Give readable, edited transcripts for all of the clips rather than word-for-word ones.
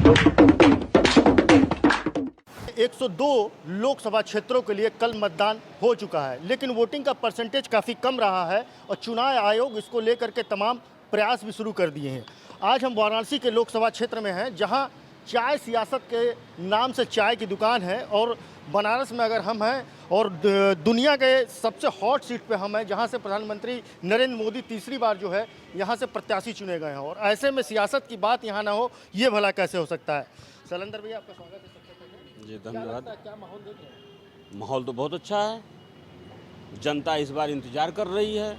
102 लोकसभा क्षेत्रों के लिए कल मतदान हो चुका है, लेकिन वोटिंग का परसेंटेज काफ़ी कम रहा है और चुनाव आयोग इसको लेकर के तमाम प्रयास भी शुरू कर दिए हैं। आज हम वाराणसी के लोकसभा क्षेत्र में हैं, जहां चाय सियासत के नाम से चाय की दुकान है और बनारस में अगर हम हैं और दुनिया के सबसे हॉट सीट पे हम हैं, जहां से प्रधानमंत्री नरेंद्र मोदी तीसरी बार जो है यहां से प्रत्याशी चुने गए हैं, और ऐसे में सियासत की बात यहां ना हो, ये भला कैसे हो सकता है। शैलेंद्र भैया, आपका स्वागत है। जी धन्यवाद। क्या माहौल देख रहे हैं? माहौल तो बहुत अच्छा है। जनता इस बार इंतजार कर रही है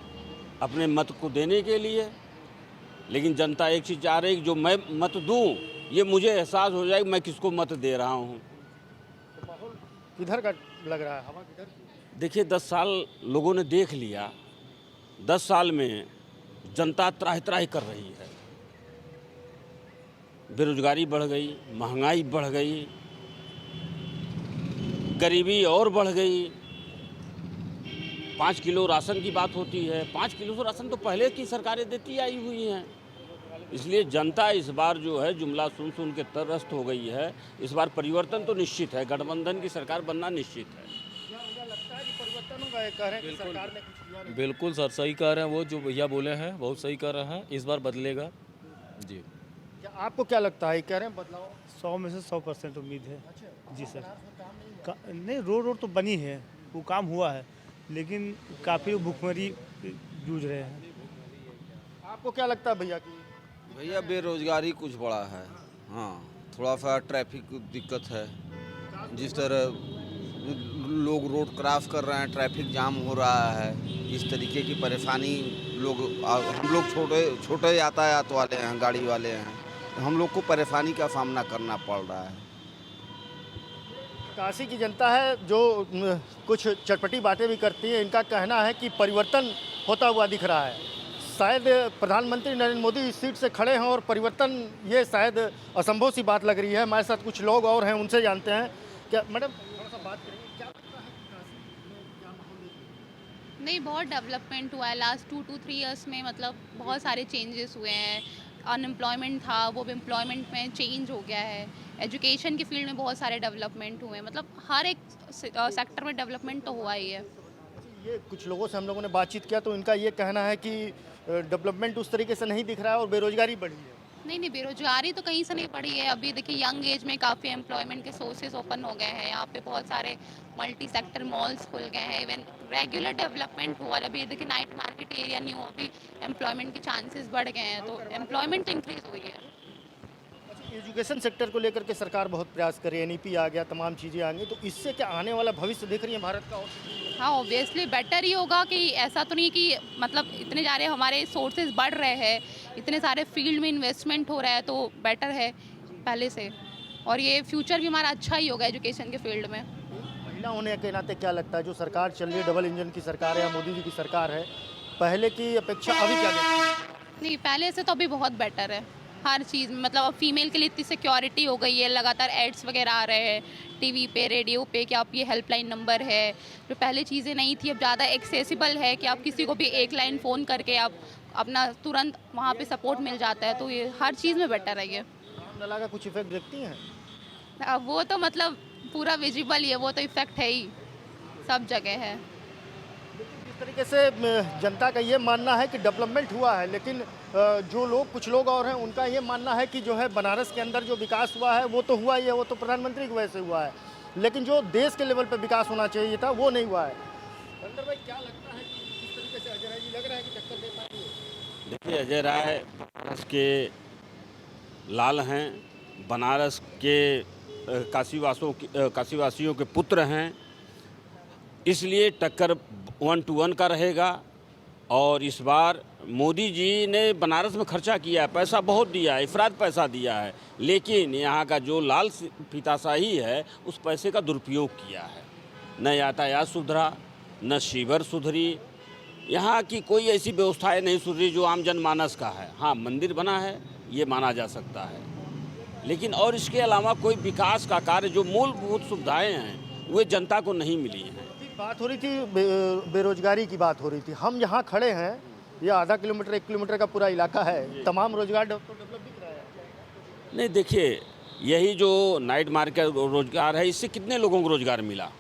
अपने मत को देने के लिए, लेकिन जनता एक चीज़ चाह रही है कि जो मैं मत दूं, ये मुझे एहसास हो जाए कि मैं किसको मत दे रहा हूं। तो माहौल किधर का लग रहा है, हवा किधर की? देखिए 10 साल लोगों ने देख लिया। 10 साल में जनता त्राहि त्राहि कर रही है। बेरोजगारी बढ़ गई, महंगाई बढ़ गई, गरीबी और बढ़ गई। 5 किलो राशन की बात होती है। 5 किलो राशन तो पहले की सरकारें देती आई हुई हैं। इसलिए जनता इस बार जो है जुमला सुन सुन के त्रस्त हो गई है। इस बार परिवर्तन तो निश्चित है, गठबंधन की सरकार बनना निश्चित है। क्या लगता है कि परिवर्तन होगा? ये कह रहे हैं कि सरकार ने कुछ किया नहीं। बिल्कुल सर, सही कह रहे हैं वो जो भैया बोले हैं, बहुत सही कह रहे हैं। इस बार बदलेगा जी। क्या आपको क्या लगता है, कह रहे हैं बदलाव? 100 में से 100% उम्मीद है। अच्छा, जी सर। बनारस में काम नहीं हुआ? नहीं, रोड तो बनी है, वो काम हुआ है, लेकिन काफ़ी भुखमरी जूझ रहे हैं। आपको क्या लगता है भैया कि भैया बेरोजगारी कुछ बड़ा है। हाँ, थोड़ा सा ट्रैफिक दिक्कत है। जिस तरह लोग रोड क्रॉस कर रहे हैं, ट्रैफिक जाम हो रहा है, इस तरीके की परेशानी हम लोग छोटे यातायात वाले हैं, गाड़ी वाले हैं, हम लोग को परेशानी का सामना करना पड़ रहा है। काशी की जनता है जो कुछ चटपटी बातें भी करती है, इनका कहना है कि परिवर्तन होता हुआ दिख रहा है। शायद प्रधानमंत्री नरेंद्र मोदी इस सीट से खड़े हैं और परिवर्तन, ये शायद असंभव सी बात लग रही है। हमारे साथ कुछ लोग और हैं, उनसे जानते हैं। क्या मैडम थोड़ा सा बात करेंगे, क्या लगता है कि काशी में क्या माहौल देख रहे हैं? नहीं, बहुत डेवलपमेंट हुआ है लास्ट 2 to 3 इयर्स में। मतलब बहुत सारे चेंजेस हुए हैं। अनएम्प्लॉयमेंट था, वो भी एम्प्लॉयमेंट में चेंज हो गया है। एजुकेशन की फील्ड में बहुत सारे डेवलपमेंट हुए हैं। मतलब हर एक सेक्टर में डेवलपमेंट तो हुआ ही है। ये कुछ लोगों से हम लोगों ने बातचीत किया तो इनका ये कहना है कि डेवलपमेंट उस तरीके से नहीं दिख रहा है और बेरोजगारी बढ़ी है। नहीं, बेरोजगारी तो कहीं से नहीं पड़ी है। अभी देखिए यंग एज में काफ़ी एम्प्लॉयमेंट के सोर्सेज ओपन हो गए हैं। यहाँ पे बहुत सारे मल्टी सेक्टर मॉल्स खुल गए हैं। इवन रेगुलर डेवलपमेंट हुआ है। अभी देखिए नाइट मार्केट एरिया न्यू, अभी एम्प्लॉयमेंट के चांसेस बढ़ गए हैं, तो एम्प्लॉयमेंट इंक्रीज हुई है। एजुकेशन सेक्टर को लेकर के सरकार बहुत प्रयास कर रही है, NEP आ गया, तमाम चीज़ें आ गई, तो इससे क्या आने वाला भविष्य देख रही है भारत का? हाँ, ऑब्वियसली बेटर ही होगा। कि ऐसा तो नहीं कि मतलब इतने सारे हमारे सोर्सेज बढ़ रहे हैं, इतने सारे फील्ड में इन्वेस्टमेंट हो रहा है, तो बेटर है पहले से। और ये फ्यूचर भी हमारा अच्छा ही होगा एजुकेशन के फील्ड में। महिला होने के नाते क्या लगता है, जो सरकार चल रही है, डबल इंजन की सरकार है या मोदी जी की सरकार है, पहले की अपेक्षा अभी क्या देखते हैं? नहीं, पहले से तो अभी बहुत बेटर है हर चीज़ में। मतलब अब फीमेल के लिए इतनी सिक्योरिटी हो गई है। लगातार एड्स वगैरह आ रहे हैं टीवी पे, रेडियो पे, कि आप ये हेल्पलाइन नंबर है। जो पहले चीज़ें नहीं थी, अब ज़्यादा एक्सेसिबल है कि आप किसी को भी एक लाइन फ़ोन करके आप अपना तुरंत वहाँ पे सपोर्ट मिल जाता है। तो ये हर चीज़ में बेटर है। ये रामलला का कुछ इफेक्ट देखती हैं? अब वो तो मतलब पूरा विजिबल ही है, वो तो इफेक्ट है ही, सब जगह है। इस तरीके से जनता का ये मानना है कि डेवलपमेंट हुआ है, लेकिन कुछ लोग और हैं, उनका ये मानना है कि जो है बनारस के अंदर जो विकास हुआ है वो तो हुआ ही है, वो तो प्रधानमंत्री की वजह से हुआ है, लेकिन जो देश के लेवल पे विकास होना चाहिए था वो नहीं हुआ है। अंदर भाई क्या लगता है कि किस तरीके से अजय राय जी लग रहा है कि टक्कर दे पाएंगे? देखिए अजय राय बनारस के लाल हैं, बनारस के काशीवासियों के पुत्र हैं, इसलिए टक्कर 1 to 1 का रहेगा। और इस बार मोदी जी ने बनारस में खर्चा किया है, पैसा बहुत दिया है, इफरात पैसा दिया है, लेकिन यहाँ का जो लाल फीताशाही है उस पैसे का दुरुपयोग किया है। न यातायात सुधरा, न सीवर सुधरी, यहाँ की कोई ऐसी व्यवस्थाएं नहीं सुधरी जो आम जनमानस का है। हाँ, मंदिर बना है, ये माना जा सकता है, लेकिन और इसके अलावा कोई विकास का कार्य, जो मूलभूत सुविधाएँ हैं, वे जनता को नहीं मिली हैं। बात हो रही थी बेरोजगारी की बात हो रही थी। हम यहाँ खड़े हैं, ये आधा किलोमीटर 1 किलोमीटर का पूरा इलाका है, तमाम रोजगार तो डेवलप दिख रहा है। नहीं, देखिए यही जो नाइट मार्केट रोजगार है, इससे कितने लोगों को रोजगार मिला,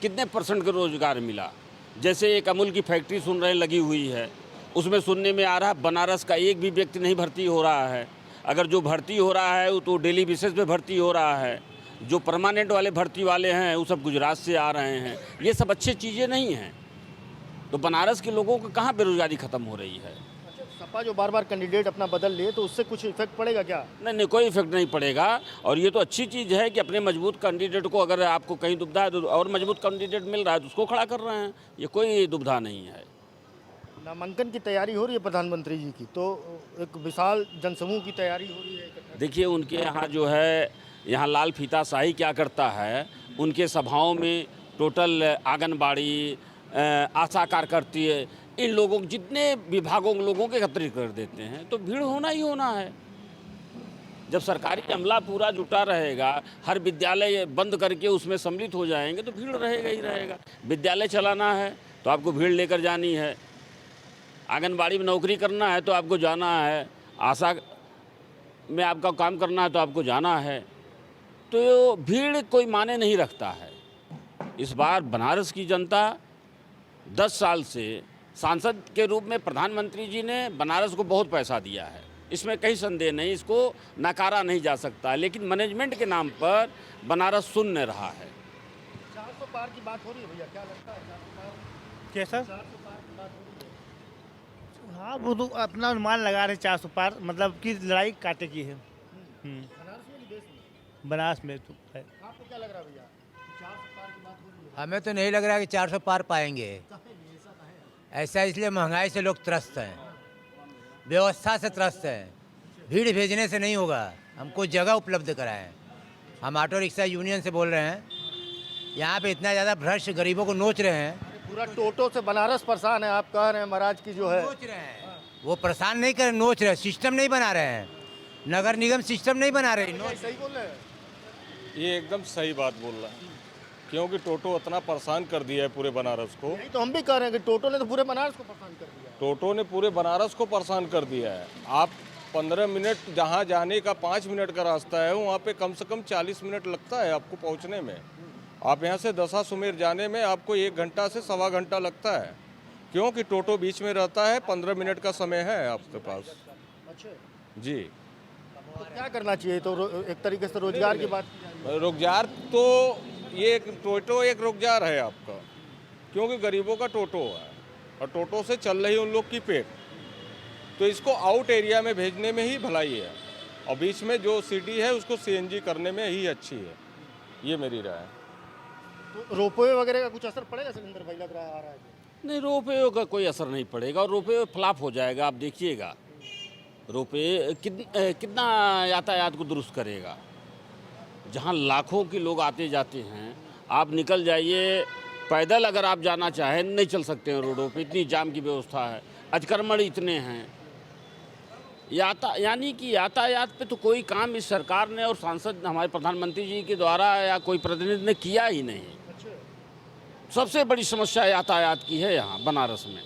कितने % का रोजगार मिला। जैसे एक अमूल की फैक्ट्री सुन रहे हैं लगी हुई है, उसमें सुनने में आ रहा है बनारस का एक भी व्यक्ति नहीं भर्ती हो रहा है। अगर जो भर्ती हो रहा है वो तो डेली बेसिस पे भर्ती हो रहा है। जो परमानेंट वाले भर्ती वाले हैं वो सब गुजरात से आ रहे हैं। ये सब अच्छी चीज़ें नहीं हैं। तो बनारस के लोगों को कहाँ बेरोजगारी ख़त्म हो रही है। सपा जो बार बार कैंडिडेट अपना बदल लिए तो उससे कुछ इफेक्ट पड़ेगा क्या? नहीं, कोई इफेक्ट नहीं पड़ेगा। और ये तो अच्छी चीज़ है कि अपने मजबूत कैंडिडेट को, अगर आपको कहीं दुविधा है तो और मजबूत कैंडिडेट मिल रहा है तो उसको खड़ा कर रहे हैं। ये कोई दुविधा नहीं है। नामांकन की तैयारी हो रही है प्रधानमंत्री जी की, तो एक विशाल जनसमूह की तैयारी हो रही है। देखिए उनके यहाँ जो है, यहाँ लाल फीता शाही क्या करता है, उनके सभाओं में टोटल आंगनबाड़ी, आशा कार्यकर्ती, इन लोगों जितने विभागों के लोगों के एकत्रित कर देते हैं। तो भीड़ होना ही होना है। जब सरकारी अमला पूरा जुटा रहेगा, हर विद्यालय बंद करके उसमें सम्मिलित हो जाएंगे तो भीड़ रहेगा ही रहेगा। विद्यालय चलाना है तो आपको भीड़ लेकर जानी है, आंगनबाड़ी में नौकरी करना है तो आपको जाना है, आशा में आपका काम करना है तो आपको जाना है। तो भीड़ कोई माने नहीं रखता है। इस बार बनारस की जनता 10 साल से सांसद के रूप में प्रधानमंत्री जी ने बनारस को बहुत पैसा दिया है, इसमें कहीं संदेह नहीं, इसको नकारा नहीं जा सकता। लेकिन मैनेजमेंट के नाम पर बनारस सुन नहीं रहा है। 400 पार की बात हो रही है भैया, क्या लगता है 400 पार? कैसा? 400 पार की बात हो रही है। हाँ, वो तो अपना अनुमान लगा रहे 400 पार, मतलब कि लड़ाई कांटे की है। बनारस में कि देश में? बनारस में तो है। आपको क्या लग रहा है भैया, 400 पार की बात हो रही है? हमें तो नहीं लग रहा है कि 400 पार पाएंगे। ऐसा इसलिए महंगाई से लोग त्रस्त हैं, व्यवस्था से त्रस्त हैं। भीड़ भेजने से नहीं होगा, हमको जगह उपलब्ध कराएं। हम ऑटो रिक्शा यूनियन से बोल रहे हैं, यहाँ पे इतना ज़्यादा भ्रष्ट गरीबों को नोच रहे हैं। पूरा टोटो से बनारस परेशान है, आप कह रहे हैं महाराज की जो है नोच रहे हैं, वो परेशान नहीं कर, नोच रहे हैं। सिस्टम नहीं बना रहे हैं, नगर निगम सिस्टम नहीं बना रहे। सही बोल रहे हैं। ये एकदम सही बात बोल रहा है, क्योंकि टोटो इतना परेशान कर दिया है पूरे बनारस को। यही तो हम भी कह रहे हैं कि टोटो ने तो पूरे बनारस को परेशान कर दिया। टोटो ने पूरे बनारस को परेशान कर दिया है। आप 15 मिनट जहाँ जाने का 5 मिनट का रास्ता है, वहाँ पे कम से कम 40 मिनट लगता है आपको पहुँचने में। आप यहाँ से दशा सुमेर जाने में आपको 1 घंटा से सवा घंटा लगता है, क्योंकि टोटो बीच में रहता है। 15 मिनट का समय है आपके पास। अच्छा जी, तो क्या करना चाहिए? तो एक तरीके से रोजगार की बात की जाए। रोजगार तो ये टोटो एक रोजगार है आपका, क्योंकि गरीबों का टोटो है और टोटो से चल रही उन लोग की पेट। तो इसको आउट एरिया में भेजने में ही भलाई है, और बीच में जो सिटी है उसको सीएनजी करने में ही अच्छी है। ये मेरी राय है। तो रोपवे वगैरह का कुछ असर पड़ेगा सिकंदर भाई, लग रहा है आ रहा है? नहीं, रोपवे का कोई असर नहीं पड़ेगा और रोपवे फ्लॉप हो जाएगा। आप देखिएगा रोपवे कितना यातायात को दुरुस्त करेगा। जहाँ लाखों के लोग आते जाते हैं, आप निकल जाइए पैदल, अगर आप जाना चाहें नहीं चल सकते हैं रोडों पे, इतनी जाम की व्यवस्था है, अतिक्रमण इतने हैं। यानी कि यातायात पे तो कोई काम इस सरकार ने और सांसद हमारे प्रधानमंत्री जी के द्वारा या कोई प्रतिनिधि ने किया ही नहीं। सबसे बड़ी समस्या यातायात की है यहाँ बनारस में।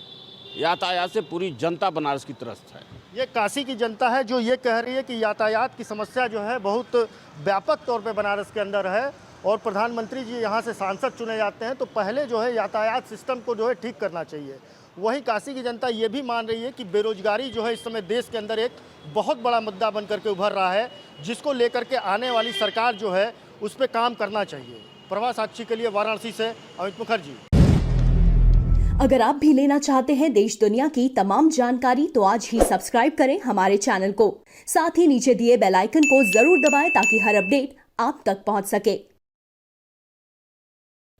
यातायात से पूरी जनता बनारस की त्रस्त है। ये काशी की जनता है जो ये कह रही है कि यातायात की समस्या जो है बहुत व्यापक तौर पे बनारस के अंदर है, और प्रधानमंत्री जी यहाँ से सांसद चुने जाते हैं तो पहले जो है यातायात सिस्टम को जो है ठीक करना चाहिए। वहीं काशी की जनता ये भी मान रही है कि बेरोजगारी जो है इस समय देश के अंदर एक बहुत बड़ा मुद्दा बन करके उभर रहा है, जिसको लेकर के आने वाली सरकार जो है उस पर काम करना चाहिए। प्रवास साक्षी के लिए वाराणसी से अमित मुखर्जी। अगर आप भी लेना चाहते हैं देश दुनिया की तमाम जानकारी तो आज ही सब्सक्राइब करें हमारे चैनल को। साथ ही नीचे दिए बेल आइकन को जरूर दबाएं ताकि हर अपडेट आप तक पहुंच सके।